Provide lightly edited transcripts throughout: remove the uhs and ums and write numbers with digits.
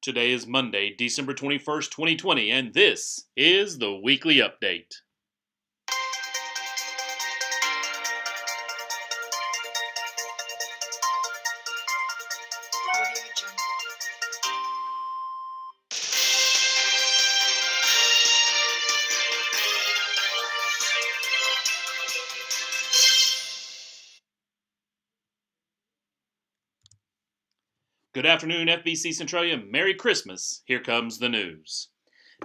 Today is Monday, December 21st, 2020, and this is the Weekly Update. Good afternoon, FBC Centralia. Merry Christmas. Here comes the news.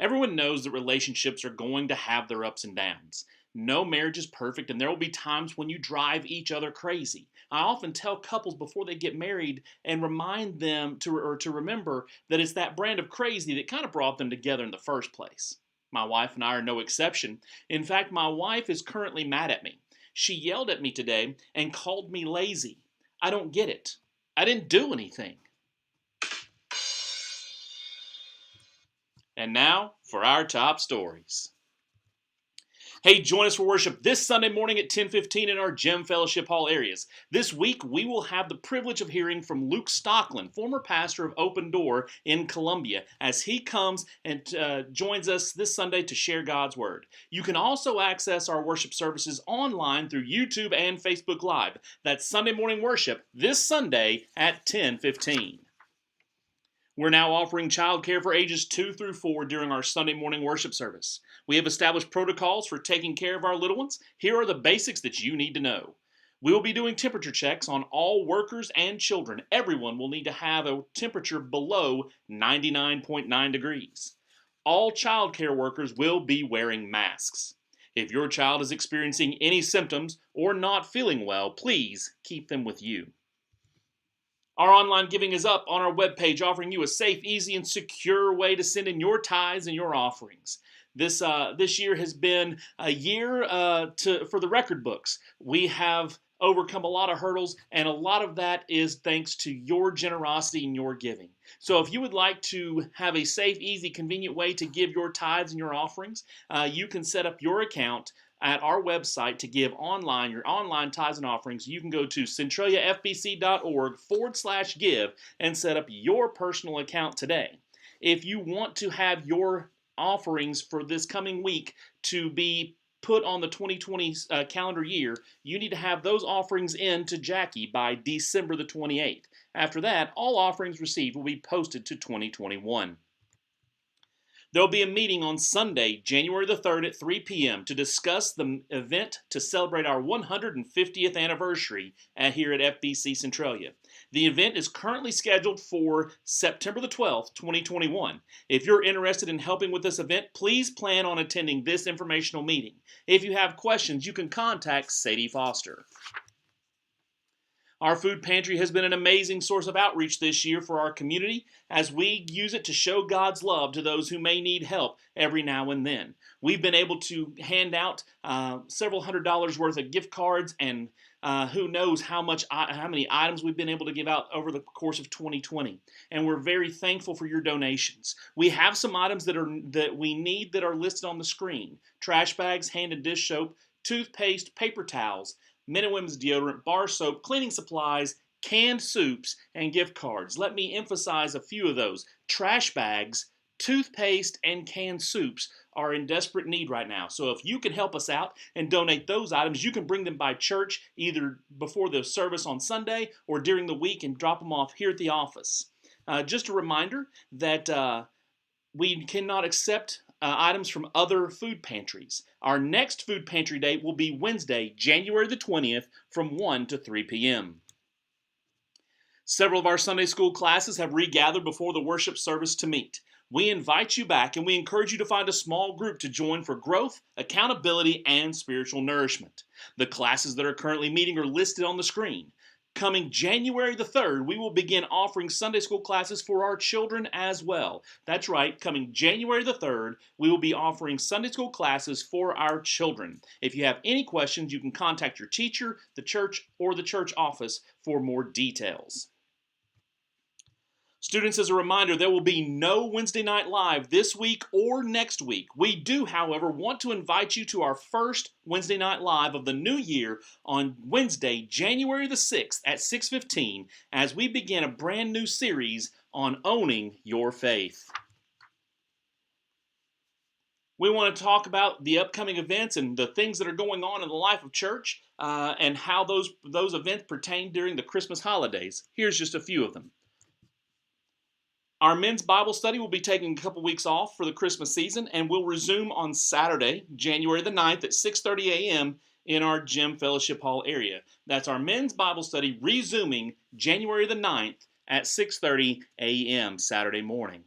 Everyone knows that relationships are going to have their ups and downs. No marriage is perfect, and there will be times when you drive each other crazy. I often tell couples before they get married and remind them to remember that it's that brand of crazy that kind of brought them together in the first place. My wife and I are no exception. In fact, my wife is currently mad at me. She yelled at me today and called me lazy. I don't get it. I didn't do anything. And now for our top stories. Hey, join us for worship this Sunday morning at 10:15 in our Gem Fellowship Hall areas. This week, we will have the privilege of hearing from Luke Stockland, former pastor of Open Door in Columbia, as he comes and joins us this Sunday to share God's Word. You can also access our worship services online through YouTube and Facebook Live. That's Sunday morning worship this Sunday at 10:15. We're now offering childcare for ages 2 through 4 during our Sunday morning worship service. We have established protocols for taking care of our little ones. Here are the basics that you need to know. We will be doing temperature checks on all workers and children. Everyone will need to have a temperature below 99.9 degrees. All childcare workers will be wearing masks. If your child is experiencing any symptoms or not feeling well, please keep them with you. Our online giving is up on our webpage, offering you a safe, easy, and secure way to send in your tithes and your offerings. This year has been a year for the record books. We have overcome a lot of hurdles, and a lot of that is thanks to your generosity and your giving. So if you would like to have a safe, easy, convenient way to give your tithes and your offerings, you can set up your account at our website to give online, your online tithes and offerings. You can go to centraliafbc.org/give and set up your personal account today. If you want to have your offerings for this coming week to be put on the 2020 calendar year, you need to have those offerings in to Jackie by December the 28th. After that, all offerings received will be posted to 2021. There will be a meeting on Sunday, January the 3rd at 3 p.m. to discuss the event to celebrate our 150th anniversary here at FBC Centralia. The event is currently scheduled for September the 12th, 2021. If you're interested in helping with this event, please plan on attending this informational meeting. If you have questions, you can contact Sadie Foster. Our food pantry has been an amazing source of outreach this year for our community as we use it to show God's love to those who may need help every now and then. We've been able to hand out several $100s worth of gift cards, and who knows how many items we've been able to give out over the course of 2020. And we're very thankful for your donations. We have some items that we need that are listed on the screen: trash bags, hand and dish soap, toothpaste, paper towels, men and women's deodorant, bar soap, cleaning supplies, canned soups, and gift cards. Let me emphasize a few of those. Trash bags, toothpaste, and canned soups are in desperate need right now. So if you can help us out and donate those items, you can bring them by church either before the service on Sunday or during the week and drop them off here at the office. Just a reminder that we cannot accept items from other food pantries. Our next food pantry date will be Wednesday, January the 20th from 1 to 3 p.m. Several of our Sunday school classes have regathered before the worship service to meet. We invite you back, and we encourage you to find a small group to join for growth, accountability, and spiritual nourishment. The classes that are currently meeting are listed on the screen. Coming January the 3rd, we will begin offering Sunday school classes for our children as well. That's right, coming January the 3rd, we will be offering Sunday school classes for our children. If you have any questions, you can contact your teacher, the church, or the church office for more details. Students, as a reminder, there will be no Wednesday Night Live this week or next week. We do, however, want to invite you to our first Wednesday Night Live of the new year on Wednesday, January the 6th at 6:15 as we begin a brand new series on owning your faith. We want to talk about the upcoming events and the things that are going on in the life of church and how those events pertain during the Christmas holidays. Here's just a few of them. Our men's Bible study will be taking a couple weeks off for the Christmas season and will resume on Saturday, January the 9th at 6:30 a.m. in our gym fellowship hall area. That's our men's Bible study resuming January the 9th at 6:30 a.m. Saturday morning.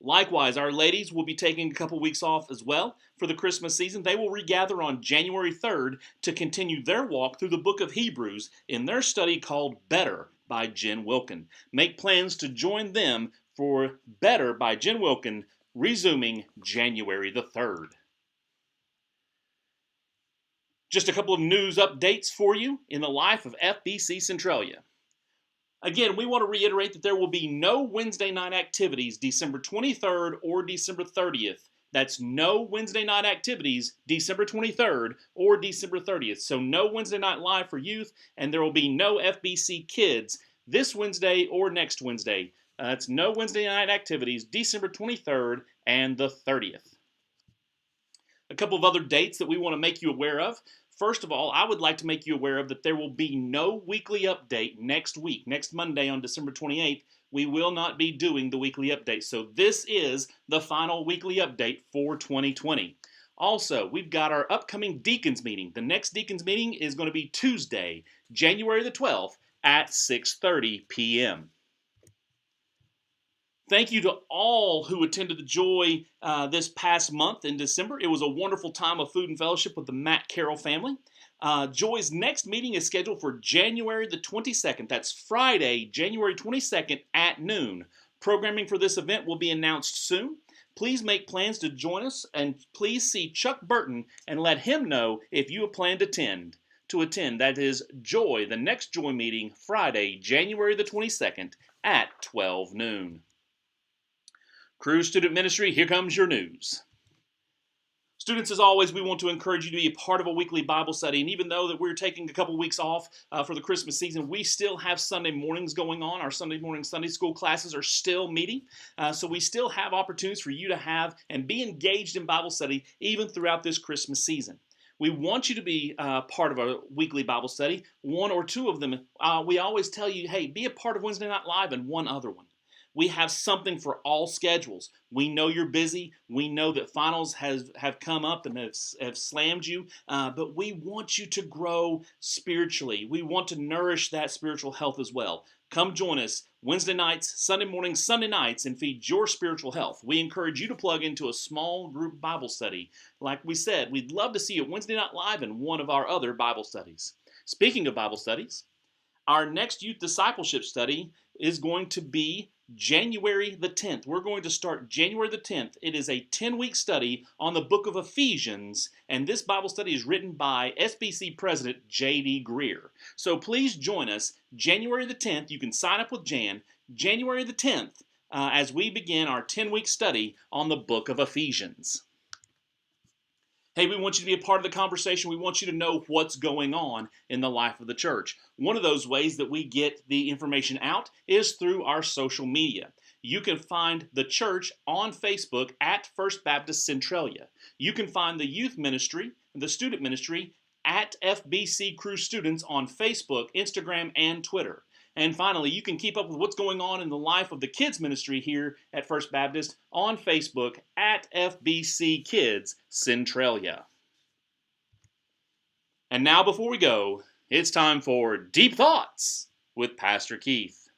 Likewise, our ladies will be taking a couple weeks off as well for the Christmas season. They will regather on January 3rd to continue their walk through the book of Hebrews in their study called Better by Jen Wilkin. Make plans to join them for Better by Jen Wilkin, resuming January the 3rd. Just a couple of news updates for you in the life of FBC Centralia. Again, we want to reiterate that there will be no Wednesday night activities December 23rd or December 30th. That's no Wednesday night activities December 23rd or December 30th. So no Wednesday night live for youth, and there will be no FBC kids this Wednesday or next Wednesday. That's no Wednesday night activities December 23rd and the 30th. A couple of other dates that we want to make you aware of. First of all, I would like to make you aware of that there will be no weekly update next week. Next Monday on December 28th, we will not be doing the weekly update. So this is the final weekly update for 2020. Also, we've got our upcoming deacons meeting. The next deacons meeting is going to be Tuesday, January the 12th at 6:30 p.m. Thank you to all who attended the Joy this past month in December. It was a wonderful time of food and fellowship with the Matt Carroll family. Joy's next meeting is scheduled for January the 22nd. That's Friday, January 22nd at noon. Programming for this event will be announced soon. Please make plans to join us, and please see Chuck Burton and let him know if you have planned to attend. That is Joy, the next Joy meeting, Friday, January the 22nd at 12 noon. Cru Student Ministry, here comes your news. Students, as always, we want to encourage you to be a part of a weekly Bible study. And even though that we're taking a couple weeks off for the Christmas season, we still have Sunday mornings going on. Our Sunday morning Sunday school classes are still meeting. So we still have opportunities for you to have and be engaged in Bible study even throughout this Christmas season. We want you to be part of a weekly Bible study, one or two of them. We always tell you, hey, be a part of Wednesday Night Live and one other one. We have something for all schedules. We know you're busy. We know that finals have come up and have slammed you, but we want you to grow spiritually. We want to nourish that spiritual health as well. Come join us Wednesday nights, Sunday mornings, Sunday nights, and feed your spiritual health. We encourage you to plug into a small group Bible study. Like we said, we'd love to see you Wednesday Night Live and one of our other Bible studies. Speaking of Bible studies, our next youth discipleship study is going to be January the 10th. We're going to start January the 10th. It is a 10-week study on the book of Ephesians, and this Bible study is written by SBC President J.D. Greer. So please join us January the 10th. You can sign up with Jan. January the 10th as we begin our 10-week study on the book of Ephesians. Hey, we want you to be a part of the conversation. We want you to know what's going on in the life of the church. One of those ways that we get the information out is through our social media. You can find the church on Facebook at First Baptist Centralia. You can find the youth ministry, the student ministry, at FBC Cru Students on Facebook, Instagram, and Twitter. And finally, you can keep up with what's going on in the life of the kids ministry here at First Baptist on Facebook at FBC Kids Centralia. And now before we go, it's time for Deep Thoughts with Pastor Keith.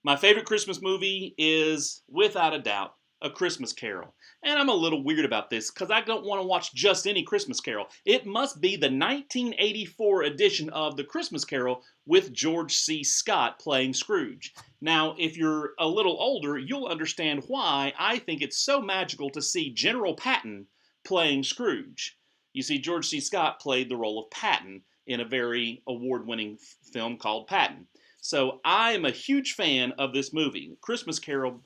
My favorite Christmas movie is, without a doubt, A Christmas Carol. And I'm a little weird about this because I don't want to watch just any Christmas Carol. It must be the 1984 edition of The Christmas Carol with George C. Scott playing Scrooge. Now, if you're a little older, you'll understand why I think it's so magical to see General Patton playing Scrooge. You see, George C. Scott played the role of Patton in a very award-winning film called Patton. So I am a huge fan of this movie, Christmas Carol,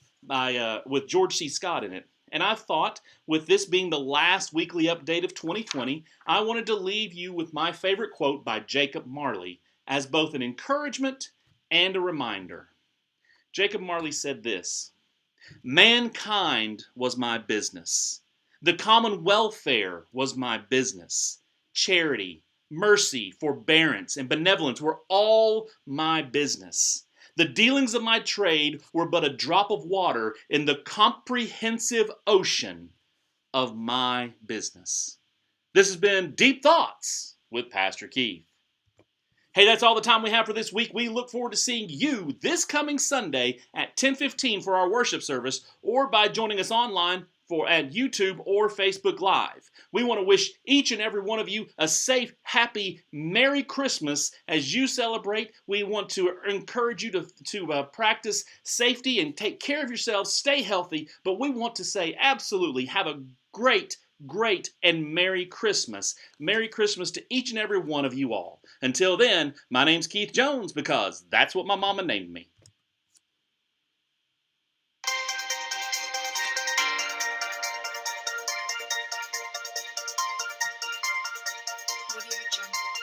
with George C. Scott in it. And I thought, with this being the last weekly update of 2020, I wanted to leave you with my favorite quote by Jacob Marley as both an encouragement and a reminder. Jacob Marley said this: "Mankind was my business. The common welfare was my business. Charity, mercy, forbearance, and benevolence were all my business. The dealings of my trade were but a drop of water in the comprehensive ocean of my business." This has been Deep Thoughts with Pastor Keith. Hey, that's all the time we have for this week. We look forward to seeing you this coming Sunday at 10:15 for our worship service, or by joining us online at YouTube or Facebook Live. We want to wish each and every one of you a safe, happy, Merry Christmas as you celebrate. We want to encourage you to practice safety and take care of yourselves, stay healthy, but we want to say absolutely have a great and Merry Christmas. Merry Christmas to each and every one of you all. Until then, my name's Keith Jones because that's what my mama named me. Audio Jungle.